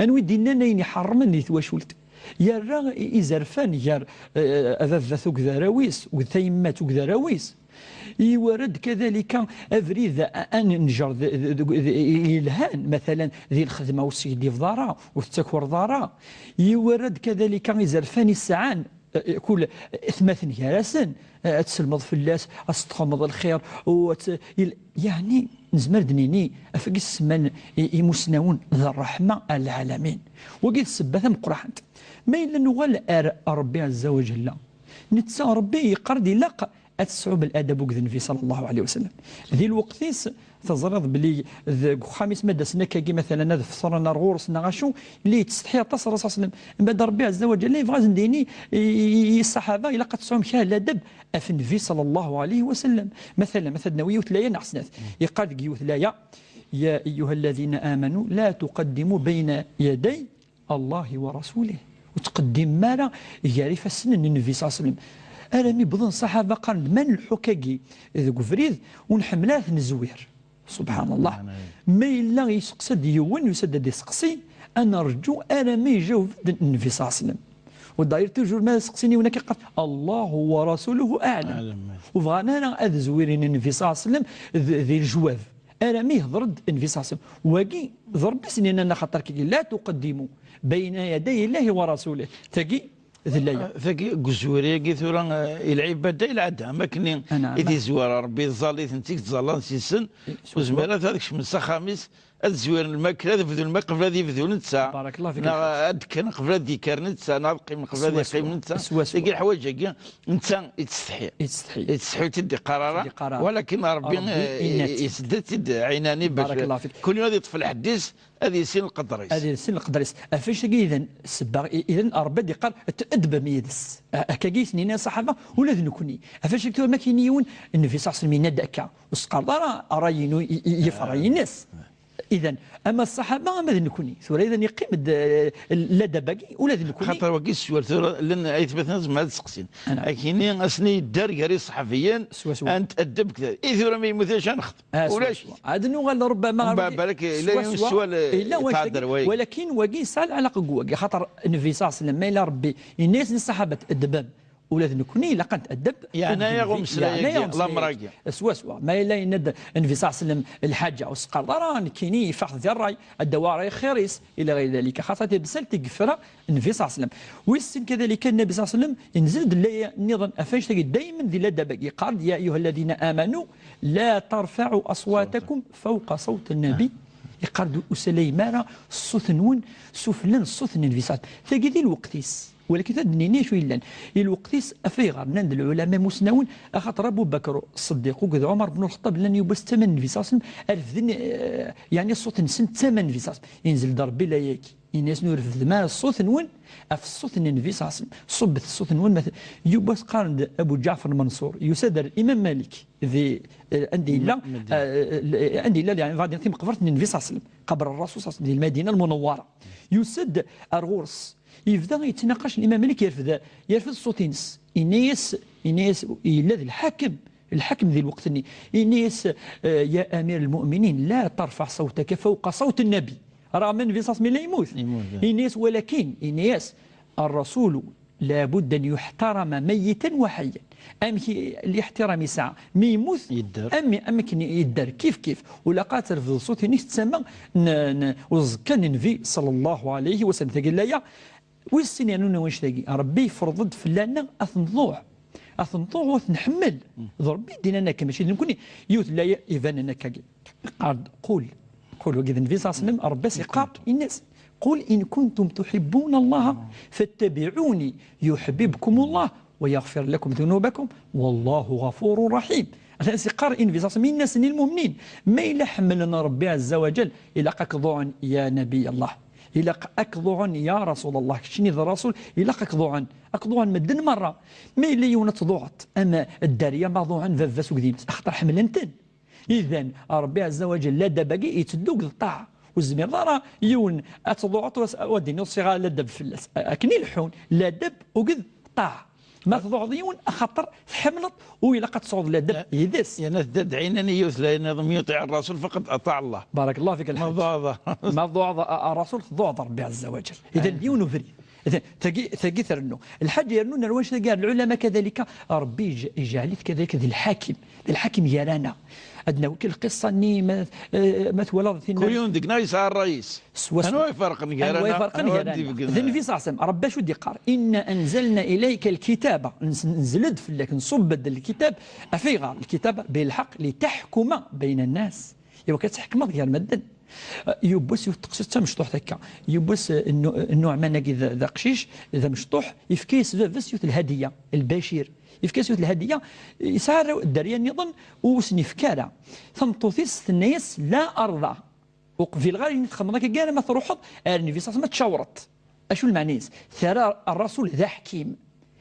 أنوي دينا نين حرمني تواشولت يا إزرفان يا أذذ ثوك ذراويس وثيمات ثوك ذراويس يورد كذلك أفريد أن نجر إلهان مثلا ذي الخدمة والسيدي في دارا والتكور دارا يورد كذلك إزرفان السعان كل إثماثن يارسن تسلمض في اللاس أستخمض الخير يعني نزمر دنيني أفق السمان يمسنون ذا الرحمة العالمين وقيت سبثا مقرحنت ما إلا نغال ربي عز وجل نتسا ربي يقردي لق أتسعب الأدب وكذن في صلى الله عليه وسلم ذي الوقتيس تزرد بلي خامس مادة سنكاكي مثلا هذا فصرنا رغورس نغاشو اللي تستحي تصر صلى الله عليه وسلم بعد ربي عز وجل يبغى زنديني الصحابة إلا قد تسعهم شاه الأدب أفن في صلى الله عليه وسلم مثلا نوي وثلايا نحسنات يقال وثلايا يا أيها الذين آمنوا لا تقدموا بين يدي الله ورسوله وتقدم مالا يعرف السنن النبي صلى الله عليه وسلم أرمي بضن صحابة قرن من الحكاكي إذا قفريد ونحملاه نزوير سبحان الله ما إلا يسقسد يون يسدد يسقسي أنا رجو أرمي جاوب النبي صلى الله عليه وسلم والداير توجور ما سقسيني هناك قال الله ورسوله أعلم وفغانا أنا أذزويرين النبي صلى الله عليه وسلم ذي الجواب أرمي ضرد النبي صلى الله عليه وسلم وقي ضرب سنين أنا خطر كي لا تقدموا بين يدي الله ورسوله تقي ثقي قزوري قي ثورا العبادة إلى عدها ما كني إذا زوار ربي ظالي ثنتيك تظلان سيسن وزمالات هذاك من خامس الزوار الماكله هذا فذو الماء قبل هذه فذو نتسا بارك الله فيك كان قبل هذه كار نتسا نلقي من قبل هذه قيم نتسا تلقى الحوايج كي نتسا يتستحي تدي قراره ولكن ربي يسدد تد عيناني باش كل يوم يطفي الحديث هذه سن القدريس افاش اذا السباغ اذا ربي قال تادب ميدس هكاكي سنين صحابه ولا ذنكني افاش كتب ما كاينيون النبي صلى الله عليه وسلم ينادك وسقار راينو يفري الناس إذا أما الصحابة ما ذنكوني ثورة إذا يقيم لدى باقي ولا ذنكوني خاطر وكي السؤال ثورة لأن أيثبت ناس ما تسقسين لكن أسني الدار قاري صحفيا أنت أدب كذا إيه ثورة ما يمثلش نخدم ولا شيء عاد نغال ربما بالك لا السؤال تعذر ولكن وكي سال على قوة خاطر النبي صلى الله عليه وسلم ما إلا ربي الناس الصحابة أدبان ولا ذنكوني لا قد أدب يعني يغم سلايا الله مراقي سوا ما إلا يند النبي صلى الله عليه وسلم الحاجة والسقر ضران كيني فخذ الراي الدوار خيريس إلى غير ذلك خاصة بسال تقفر النبي صلى الله عليه وسلم ويسن كذلك النبي صلى الله عليه وسلم ينزل دليا النظام أفاش تجي دائما ذي لدى باقي قال يا أيها الذين آمنوا لا ترفعوا أصواتكم فوق صوت النبي يقرد سليمان الصوت نون سفلن الصوت النبي صلى الله عليه وسلم تجي ذي الوقتيس ولكن تدنيني شوي لان الوقتيس افيغر نند العلماء مسنون اخاطر ابو بكر الصديق وكذا عمر بن الخطاب لن يبس ثمن النبي صلى الله عليه وسلم الف يعني الصوت نسن ثمن النبي صلى الله عليه وسلم ينزل ضرب لا ياكي الناس نورف ما الصوت نون في الصوت النبي صلى الله عليه وسلم صبت الصوت نون مثلا يبس قارن ابو جعفر المنصور يسدر الامام مالك ذي عندي لا عندي لا يعني غادي نتم قبرت النبي صلى الله عليه وسلم قبر الرسول صلى الله عليه وسلم المدينه المنوره يسد الغورس يبدا يتناقش الامام مالك يرفض الصوتينس إنيس إلا الحاكم ذي الوقت إنيس يا امير المؤمنين لا ترفع صوتك فوق صوت النبي رغم من في صوت لا يموت إنيس ولكن إنيس الرسول لابد ان يحترم ميتا وحيا الاحترام ساعه ما يموت ام كان يدار كيف ولا قاتل في الصوت نيس تسمى وزكى النبي صلى الله عليه وسلم تقول لا والسنين واش تلاقي ربي فرض فلانا اثنضوع وثنحمل ربي دينا انا كماشي نكون يوت لا يبان انك قول وكذا النبي صلى الله عليه وسلم ربي سيقار الناس قل إن كنتم تحبون الله فاتبعوني يحببكم الله ويغفر لكم ذنوبكم والله غفور رحيم عشان سيقار إن في من الناس المؤمنين ما إلا حملنا ربي عز وجل إلى أكضع يا نبي الله إلى أكضع يا رسول الله شني ذا الرسول إلى أكضع مدن مرة ما إلا يونت ضوعت أما الدارية موضوعا فافاس وقديمس أخطر حملنتن إذا ربي عز وجل لا دبقي يتدوق الطاعة والزمير راه يون اتضوعت وديني صيغه لا دب فلاس اكني الحون لا دب وقد طاع ما تضوع يون خاطر حملت وإلا قد تصعد لدب يدس يعني تدد عيناني لا نظام يطيع الرسول فقد أطاع الله. بارك الله فيك الحاج. موضوع الرسول ضوع ربي عز وجل. إذا ديون فري إذا ثقي ثرنو الحاج يرنون الواش قال العلماء كذلك ربي يجعلك كذلك ذي الحاكم يرانا عندنا كل قصه اني ما تولد كل يوم ديك يسعى الرئيس انا يفرق نقرانا النبي صلى الله عليه وسلم ربي شو ديقار ان انزلنا اليك الكتاب نزلد في لك نصب الكتاب افيغا الكتاب بالحق لتحكم بين الناس ايوا كتحكم غير مدن يبوس تقصد مشطوح هكا يبوس النوع ما ناقي ذا قشيش اذا مشطوح يفكيس فيسيوت الهديه البشير يفكيس الهديه يسار الدريان يظن وسني فكاره ثم توثيس الناس لا ارضى وفي الغالب نتخمم هكا كاع ما تروح النبي صلى الله عليه وسلم تشاورت اشو المعنيس ثرى الرسول ذا حكيم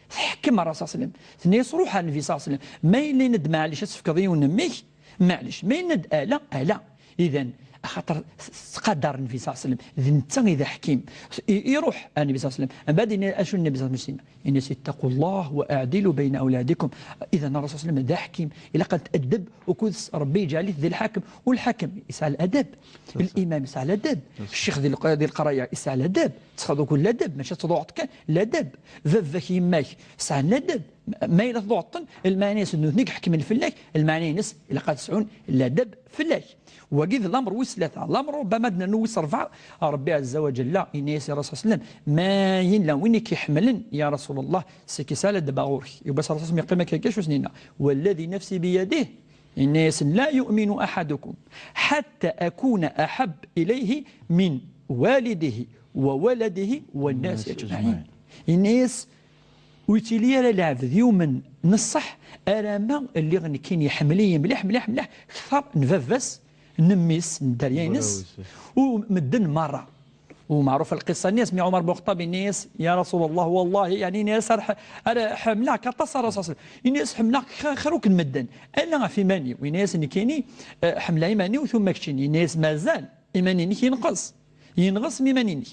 حكم الرسول صلى الله عليه وسلم الناس روح النبي صلى الله عليه وسلم ما يلي ند معليش تفكري ونميك معليش ما يند الا اذا خاطر قدر النبي صلى الله عليه وسلم انت اذا حكيم يروح النبي صلى الله عليه وسلم من بعد اشو النبي صلى الله عليه وسلم الناس اتقوا الله واعدلوا بين اولادكم اذا الرسول صلى الله عليه وسلم ذا حكيم الا قد تادب وكنت ربي يجعل ذي الحاكم والحاكم يسعى الادب الامام يسعى الادب الشيخ ذي القرايه يسعى الادب تاخذوا كل الادب ماشي تضوعتك الادب ففك يماك يسعى الادب ما إلا تضوعتن المعني نيك حكم الفلاك المعني ناس الا قد تسعون الادب فلاك وقيد الامر وثلاثه الامر ربما بدنا نوس اربعه ربي عز وجل لا الناس يا رسول الله صلى الله عليه وسلم ما ينلا وينك يحملن يا رسول الله سكي ساله دباغوري يبقى الرسول صلى الله عليه وسلم يقيمك كاش وسنينا والذي نفسي بيده الناس لا يؤمن احدكم حتى اكون احب اليه من والده وولده والناس اجمعين الناس ويتيلي العبد يوما نصح اراما اللي غني كاين يحمليه مليح مليح مليح اكثر نففس نميس ندريانس ومدن مره ومعروف القصه الناس مع عمر بن الخطاب الناس يا رسول الله والله يعني ناس حملاك اتصل الرسول صلى الله عليه وسلم الناس حملاك خروك المدن الا في ماني وناس اللي كاينين حمله ايماني ثم كشيني ناس مازال ايماني ينقص ميمانيني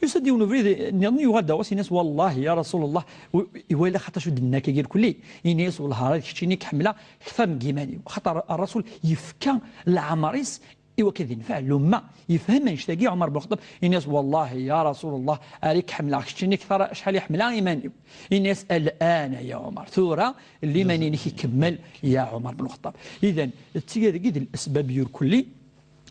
يسدي ونفريد نظني يغدا وسي ناس والله يا رسول الله ولا خاطر شو دنا كيقول كلي الناس والله راك شتيني كحمله اكثر من كيماني خاطر الرسول يفكى العمريس ايوا كذا نفع الامه يفهم يشتاقي عمر بن الخطاب الناس والله يا رسول الله عليك حمله شتيني اكثر شحال يحملها ايماني الناس الان يا عمر ثوره اللي ماني يكمل يا عمر بن الخطاب اذا تيجي الاسباب يور كلي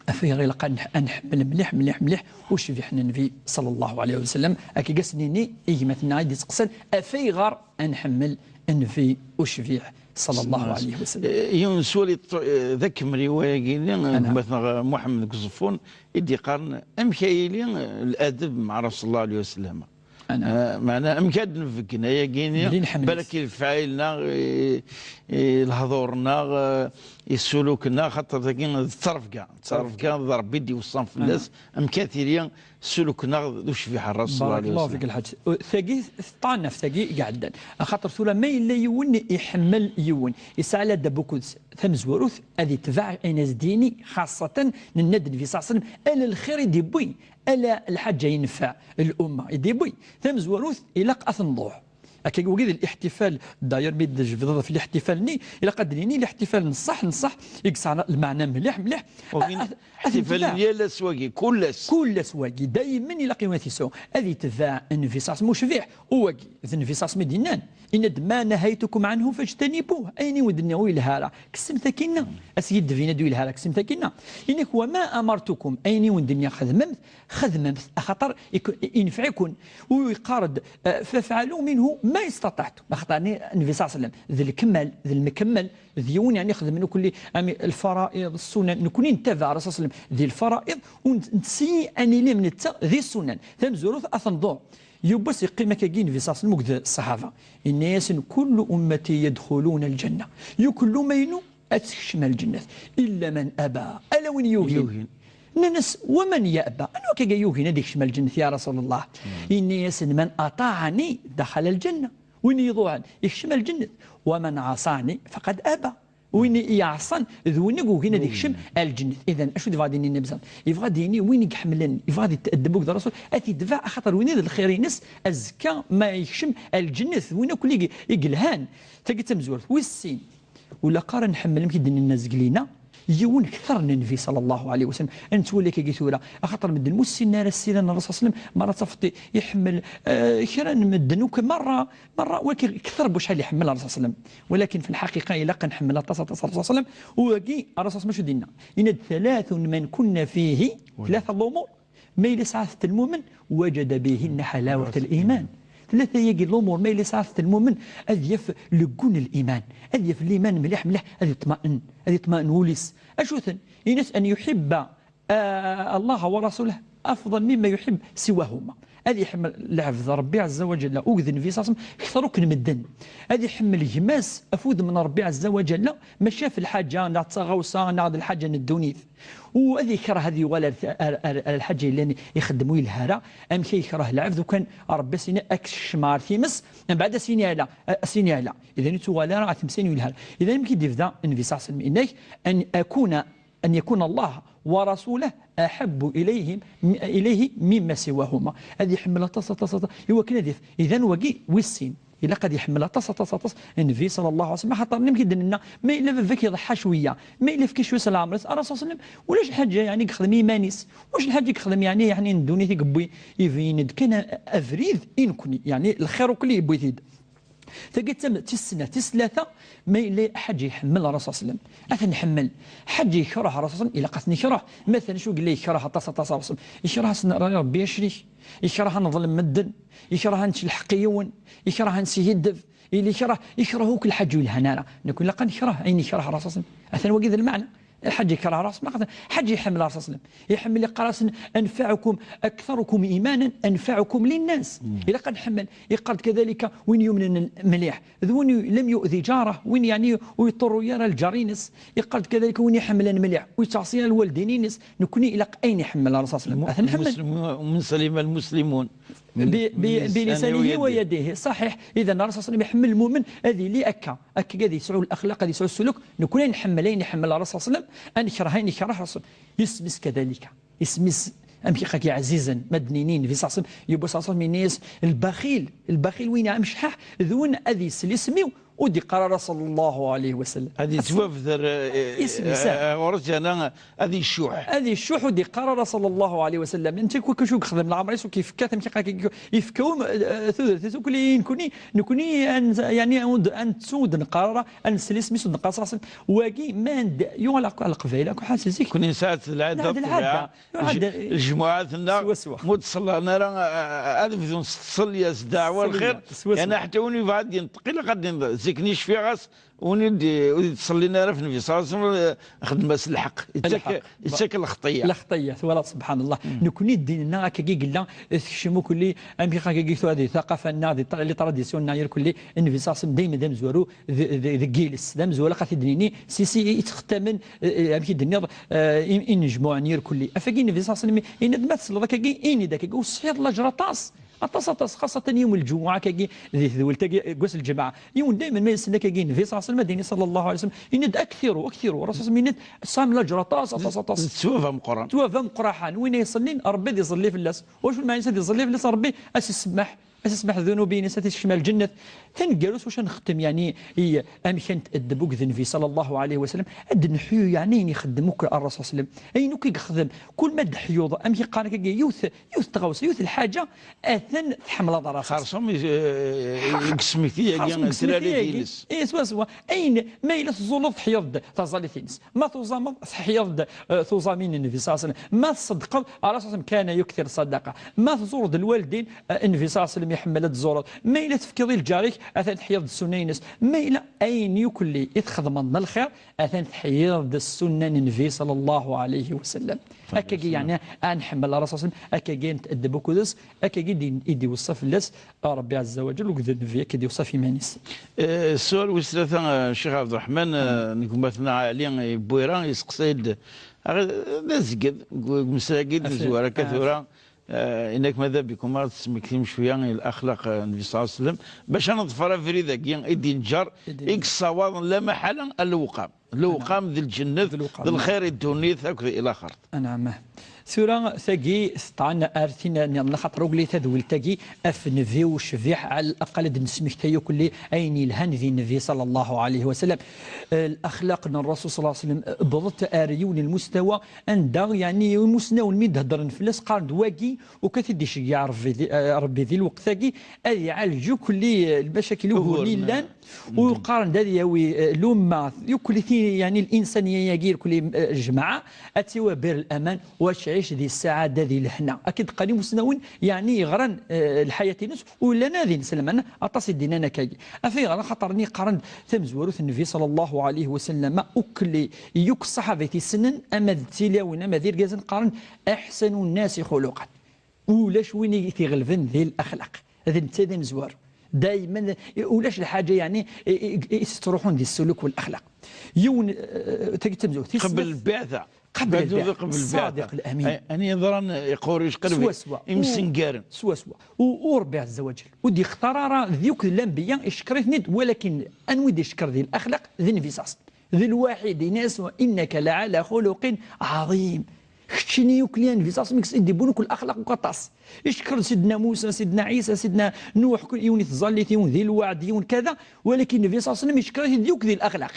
أفي غير لقى نحمل مليح مليح مليح وش في حنا النبي صلى الله عليه وسلم أكي قسنيني إجمتنا عيد تقصد أفي غير نحمل النبي وش فيه صلى الله عليه وسلم. ينسولي ذاك مريواي مثلا محمد كزفون يدي قارن أمكايلي الأدب مع رسول الله عليه وسلم. أنا معنا أمكاد نفكنا يا كيني بالك الفعيلنا الهضورنا السلوكنا خاطر ذاكين التصرف كاع ضرب بيدي والصنف الناس كثيرين سلوكنا وش في حراس صلى الله عليه وسلم. الله فيك الحاج ثقي طعنا في ثقي قاعدا خاطر ثولا ما الا يون يحمل يون يسعى لا دبوكوز ثمز وروث هذه تبع ناس ديني خاصه النبي في صلى الله عليه وسلم الا الخير يدبوي الا الحاجه ينفع الامه يدبوي ثمز وروث الى اثنضوح هكا وكذا الاحتفال داير بيد في الاحتفال ني الى قدريني الاحتفال نصح يقص على المعنى مليح مليح احتفال ديال سواقي كل سواقي دائما الى قيمه يسوع هذه تذاع انفصاص مشفيع وواقي انفصاص مدينان ان ما نهيتكم عنه فاجتنبوه اين ودنا ويلها كسمت كنا اسيد فينا دويلها كسمت كنا انك وما امرتكم اين ودنا خدمت خطر ينفعكم ويقارد فافعلوا منه ما استطعتم اخطاني النبي صلى الله عليه وسلم ذي الكمال ذي المكمل ذيون يعني يخدم منه كل الفرائض السنن نكون نتبع الرسول صلى الله عليه وسلم ذي الفرائض ونسي اني لي من ذي السنن ثم زروث اثنضوع يبص يقيمك كاين في صاص المقد الصحابه الناس كل امتي يدخلون الجنه يكل مينو اتشمل الجنه الا من ابى الا وين يوهن الناس ومن يأبى أنا كي يوهن هذيك شمال الجنة يا رسول الله الناس من أطاعني دخل الجنة وين يضوعن يشمل الجنة ومن عصاني فقد أبى وين يعصن ذوني وين يكشم الجنة. اذا اشو دفع ديني النبي يبغى ديني وين يحملن يبغى يتأدبوا كذا الرسول اتي دفع خاطر وين الخير ينس الزكى ما يكشم الجنة وين كل يقلهان تلقى مزور والسين ولا قارن نحمل كيدني الناس قلينا يون كثر النبي صلى الله عليه وسلم انت ولا كي ثوره خاطر مدن موسي نار السيدنا الرسول صلى الله عليه وسلم مره صفت يحمل كرا مدن مره ولكن كثر بشحال يحمل الرسول صلى الله عليه وسلم ولكن في الحقيقه الا كنحمل الرسول صلى الله عليه وسلم وكي الرسول ما شو دينا ان ثلاث من كنا فيه ثلاثه الامور ما يسعى المؤمن وجد بهن حلاوه الايمان. ثلاثة يجي الأمور ما اللي صارت المؤمن أذيف لقون الإيمان أذيف الإيمان مليح أذي يطمئن وليس أشوثن ينس أن يحب الله ورسوله أفضل مما يحب سواهما. هذه يحمل لعفظ ربي عز وجل أوذن في صاصم كثرك المدن هذه يحمل جماس أفوذ من ربي عز وجل ما شاف الحاجة نعطى تغوصا نعطى الحاجة ندونيث وهذه يكره هذه ولا الحاجة اللي يخدموا الهرة أم شيء يكره العفذ وكان ربي سينا أكش مار ثيمس من بعد سينيالا إذا نتو ولا راه تمسين الهرة إذا يمكن ديفدا في صاصم إنك أن يكون الله ورسوله أحب إليه مما سواهما. هذه يحمل تص هو كنديف إذا وقي والسين إلا قد يحمل تص النبي صلى الله عليه وسلم حتى يمكن لنا ما إلا فيك يضحى شوية ما إلا فيك شوية سلام الرسول صلى الله عليه وسلم ولاش الحاجة يعني يخدم إيمانيس واش الحاجة يخدم يعني ندوني تقبي يفيند كان أفريد إنكني يعني الخير كله يبوي ثيد تقدم تسنة تسلثة ما إلا حاجة يحمل الرسول صلى الله عليه وسلم أثن يحمل حاجة يكره الرسول صلى الله عليه وسلم إلا قد نكره مثلا شو قال لي يكره تص يكره سنة ربي يشري يكره نظلم مدن يكره نشي الحقيون يكره نسي يدف اللي يكره كل حاجة الهنارة نقول لقد يكره أين يكره الرسول صلى الله عليه وسلم أثن وقيد المعنى حج يكره راس ما قصد حج يحمل الرسول صلى الله عليه وسلم يحمل قراص انفعكم اكثركم ايمانا انفعكم للناس اذا قد حمل يقرد كذلك وين يمن مليح وين لم يؤذي جاره وين يعني ويضطر يرى الجرينس يقرد كذلك وين يحمل مليح ويتعصي الوالدينينس نكون الى اين يحمل الرسول صلى الله عليه وسلم ومن سلم المسلمون بلسانه ويديه صحيح. اذا الرسول صلى الله عليه وسلم يحمل المؤمن هذه اللي اكا قاعد يسعوا الاخلاق قاعد يسعوا السلوك نكون نحملين يحمل الرسول صلى الله عليه وسلم ان يكرهين يكره الرسول يسمس كذلك يسمس أمشي عزيزا مدنينين في صاصم يبو صاصم من الناس البخيل وين أمشح ذون أذي سلسمي ودي قرار صلى الله عليه وسلم هذه توفذر ورجعنا هذه الشح ودي قرار صلى الله عليه وسلم انت كشو خدم العمر كيف كاتم يفكوم ثلث كلين نكوني يعني ان تسود نقرر ان سلسمي سود نقرر صاصم واقي ما يغلق على القبيله كحاسسك كوني ساعه العاده الجمعات متصلى نرى هذا بدون تصلي الدعوه الخير يعني حتى وني بعد ينتقل قد زكنيش في غاس وني تصلي لنا في النبي صلى الله عليه وسلم خدم بس الحق يتشكل الخطيه ولا سبحان الله نكوني ديننا كي قلنا تشمو كلي امي كي هذه ثقافه اللي تراديسيون ناير كلي النبي صلى الله عليه وسلم دائما دام زورو ذا جيلس دام زورا قاتي ديني سي يتختمن امي دنيا ان جموع نير كلي افاكي النبي صلى الله عليه وسلم ان ما تصل كي اني ذاك وصحيح الله جرطاس أتصل خاصة يوم الجمعة كي ذي قوس الجماعة يوم دائما ما يسنى كي النبي صلى الله عليه وسلم صلى الله عليه وسلم يند أكثر الرسول يند صام الأجر طاس توفى مقرحان وين يصلين ربي يصلي في الناس واش ما يصلي في الناس ربي أسمح ذنوبي نسيت شمال الجنة تنجلس واش نختم يعني هي أمكن تأدبوك ذنبي صلى الله عليه وسلم أد نحيو يعني يخدموك الرسول صلى الله عليه وسلم أي نوك يخدم كل ما دحيوض أمشي قال يوث تغوص يوث الحاجة أثن تحمل ضرر خارصهم يقسم فيها سرالي سوا أين ما إلا تزولض حيض تزالي ثينس ما تزامض حيض تزامين النبي صلى الله عليه وسلم ما تصدق الرسول كان يكثر صدقة ما تزورد الوالدين النبي صلى الله عليه وسلم يحمل الزورات ما إلا تفكري الجاريك أثن حيض السنينس ما إلا أين يكلي يتخذ من الخير أثن حيض السنة النبي صلى الله عليه وسلم أكاكي يعني أنحمل الرسول صلى الله عليه وسلم أكاكي نتأدبوا كذس أكاكي يدي وصف الناس ربي عز وجل وكذا في كدي وصف إيمانيس. السؤال وثلاثة الشيخ عبد الرحمن نكون مثلا علي بويران يسقسيد نزقد مساجد زوارة كثيرة انك ماذا بكم ما تسمكتم شويه الاخلاق النبي صلى الله عليه وسلم باش نظفر في ذاك يدي نجر الصواب لا محاله الوقام ذي الجنه ذي الخير الدنيا الى اخر. نعم. سورة ثقي طعنا ارثنا نخاطر وقلي تذول ثقي افنفي وشفيح على الاقل نسمح تيو كل اين الهن ذي النبي صلى الله عليه وسلم. الاخلاق الرسول صلى الله عليه وسلم بضت اريون المستوى عند يعني المسنون مين هضر نفلس قارد واقي وكتدي شجع ربي ذي الوقت ثقي يعالجوا كل المشاكل لان ويقارن ذي لوما كل يعني الانسانيه يجير كل جماعه اتيوا بير الامان واش عيش ذي السعاده ذي الحنا اكيد قليل مسنون يعني يغرن الحياه ناس ولا نادي نسلم انا اتصل ديننا كاي افي غير خاطرني قارن ثم زوروث النبي صلى الله عليه وسلم اكل يك الصحابه السنن اما التلاوين اما ذي الجازن قارن احسن الناس خلقا ولاش وين تيغلبن ذي الاخلاق هذا نتا مزوار دائما ولاش الحاجه يعني تروحون ذي السلوك والاخلاق يون تكتب قبل البعثه قبل الصادق الامين اني يظن يقوريش قربي يمسن قارن سوا وربي عز وجل ودي اختار ذيك الانبياء يشكرني ولكن انوي دي شكر ذي الاخلاق ذي النبي صلى الله عليه وسلم ذي الواحد ناس وانك لعلى خلق عظيم شني يوكليان النبي صلى الله عليه وسلم يدي كل الاخلاق وقطاس يشكر سيدنا موسى سيدنا عيسى سيدنا نوح يون تظليت يون ذي الوعد يون كذا ولكن النبي صلى الله عليه وسلم يشكر ذيك ذي الاخلاق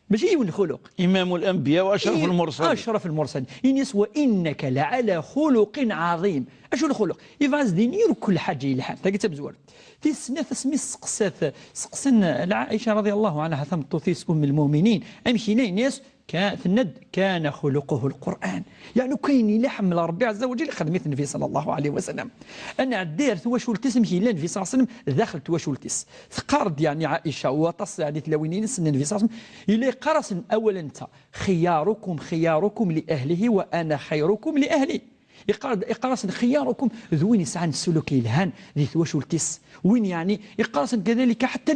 ماشي يون الخلق امام الانبياء واشرف المرسلين اشرف المرسلين ينس وانك لعلى خلق عظيم اشو الخلق يفاز دينير كل حاجه يلحق تلقى بزوار في السنه تسمي سقسن عائشه رضي الله عنها ثم توثيس ام المؤمنين امشينا ناس كان خلقه القرآن يعني كاين لحم ربي عز وجل خدمت النبي صلى الله عليه وسلم أنا عدير وشولتس مشي النبي صلى الله عليه وسلم دخلت وشولتس ثقارد يعني عائشة وتص يعني تلاوينين سن النبي صلى الله عليه وسلم إلي قرص أولا أنت خياركم لأهله وأنا خيركم لأهلي يقرص خياركم ذوين يسعى السلوك الهان ذي وشولتس وين يعني يقرص كذلك حتى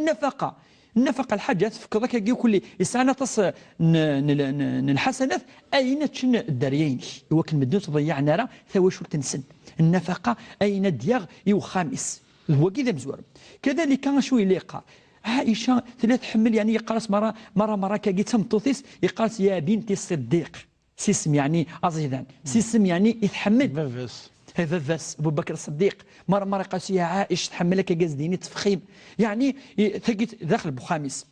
النفقة الحاجات فكذا كي كل يسعنا تص الحسنات أين تشن الدريين وكل مدن تضيعنا راه ثواشو تنسن النفقة أين دياغ يو خامس هو كذا مزور كذلك شو يليق عائشة ثلاث حمل يعني يقرص مرة كي تمطوثيس يقرص يا بنتي الصديق سيسم يعني أزيدان سيسم يعني يتحمل هذا فاس ابو بكر الصديق مره قالت يا عائشه تحملك جاز ديني تفخيم يعني ثقيت داخل بخامس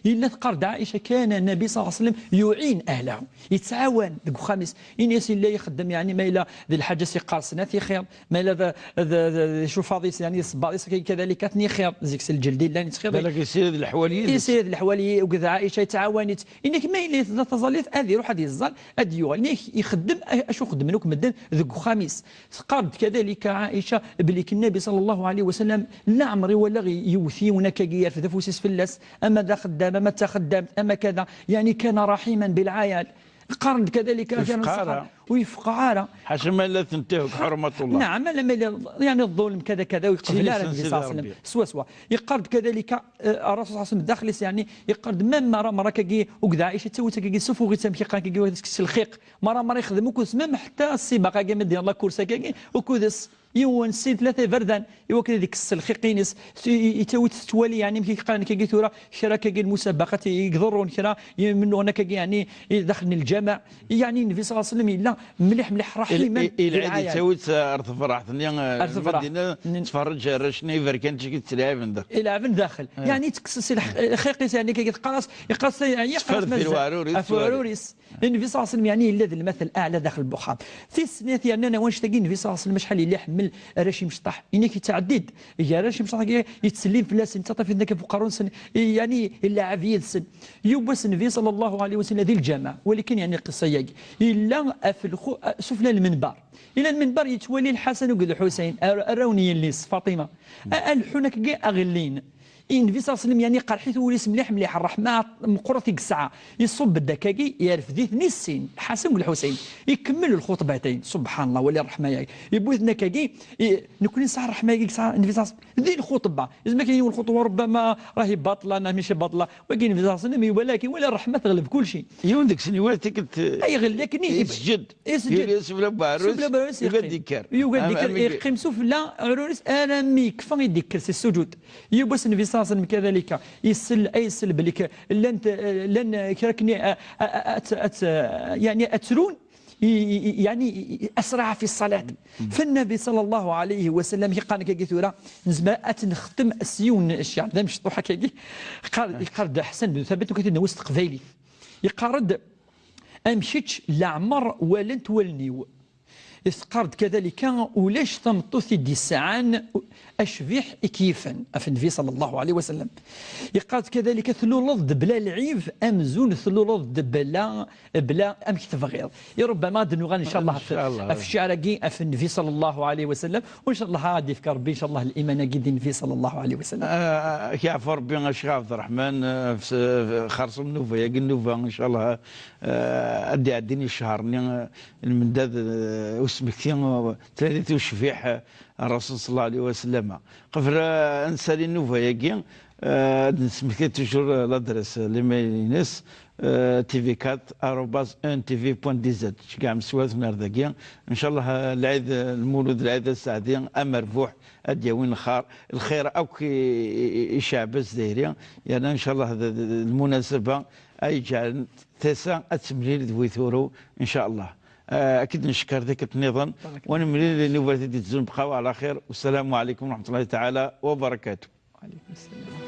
إلا تقرد عائشة كان النبي صلى الله عليه وسلم يعين أهله يتعاون ذوك خامس إن ياسين لا يخدم يعني ما إلى ذي الحاجة سيقار سناتي خير ما إلى شو فاضيس يعني صباضيس كذلك ثني خير زيك الجلدي لا نتخير بالك يسير الحوالي يسير الحوالي وكذا عائشة تعاونت إنك ما إلا تظليت هذه روح هذه الظل أديو يعني يخدم أشو خدم لك مدن ذوك خامس قرد كذلك عائشة بليك النبي صلى الله عليه وسلم لا عمري ولا يوثي ونكاجير في ذفوسيس فلاس أما داخل خدام متى خدمت أما كذا يعني كان رحيما بالعيال قرن كذلك كان ويفقعارة حاشا ما لا تنتهك حرمة الله نعم يعني الظلم كذا كذا ويقف لا النبي صلى الله عليه وسلم سوا يقرد كذلك الرسول صلى الله عليه وسلم داخل يعني يقرد مام مرة كي وكذا عائشة تسوي كي سفو غير تمشي قان كي الخيق مرة يخدموك مام حتى السباق كي مدي الله كورسا كي وكودس يوان سين ثلاثة فردان يوكل ذيك السلخيقينس يتوي تتولي يعني مكي قال كي ثورة شرا كي المسابقات يقدرون شرا منو هناك يعني دخلني الجامع يعني النبي صلى الله عليه وسلم لا ملح رحيما العيد يتوي ارث فرح المدينة تفرج رشني فركان تجي تلعب يلعب داخل يعني تكسس الخيقيس يعني كي يتقرص يقرص يعني يقرص الفواروريس النبي صلى الله عليه وسلم يعني الذي المثل الاعلى داخل البخار في السنة يعني انا واش تلاقي النبي صلى الله عليه وسلم شحال اللي يحمل راشي مشطح انك يتعدد يا راشي مشطح يتسلم في الناس انت في ذاك فقارون سن يعني الا عفيد سن يوبس النبي صلى الله عليه وسلم ذي الجماعه ولكن يعني قصه ياكي الا في سفلى المنبر الى المنبر يتولي الحسن وقد الحسين الروني الليس فاطمه الحنك كاع اغلين النبي صلى الله عليه وسلم يعني قال حيث وليس مليح الرحمه مقرتي الساعه يصب الدكاكي يعرف ذي السين الحسن والحسين يكمل الخطبتين سبحان الله ولي الرحمه يبوث نكاكي نكون ساعه الرحمه النبي صلى الله عليه وسلم ذي الخطبه لازم كاين الخطبه ربما راهي باطله انا ماشي باطله ولكن النبي صلى الله عليه وسلم ولكن ولا الرحمه تغلب كل شيء يوم ديك السنوات كنت اي غير يسجد يسجد بعروس يذكر يقيم سفلى عروس انا ميكفى يذكر سي السجود يبوس النبي صلى الله عليه وسلم كذلك يسل بلك لن كركني يعني اترون يعني اسرع في الصلاه فالنبي صلى الله عليه وسلم قال كيثورا نزما اتنختم السيون الشعر ذا مش طوحه كي قال يقرد حسن بن ثابت كنت وسط قبايلي يقرد امشيتش لعمر ولنت ولنيو يثقرد كذلك ولاش تمطوث دي الساعان اشبيح كيفا النبي صلى الله عليه وسلم يقال كذلك ثلولض بلا العيف امزون ثلولض بلا امك تفغيض ربما دنوغان ان شاء الله في الشعراقي في النبي صلى الله عليه وسلم وان شاء الله غادي يفكر ربي ان شاء الله الايمان قد النبي صلى الله عليه وسلم يعفو ربي الشيخ عبد الرحمن خرصم نوفا يا نوفا ان شاء الله ادي عديني الشهر المنداد وسمكتين ثلاثه وشفيح الرسول صلى الله عليه وسلم قبل انسالي نوفا ياكي نسمكت توجور لادريس لما ينس تي في 4 @1 tv.dz كاع مسوات من ذاكي ان شاء الله العيد المولود العيد السعدي مربوح ادياوين الخير او شعب الجزائري يعني ان شاء الله المناسبه اي جعل تسع التمرير دويثورو ان شاء الله اكيد نشكر ذاك النظام ونمري لنوفالتي تزون بقاو على خير والسلام عليكم ورحمه الله تعالى وبركاته. وعليكم السلام.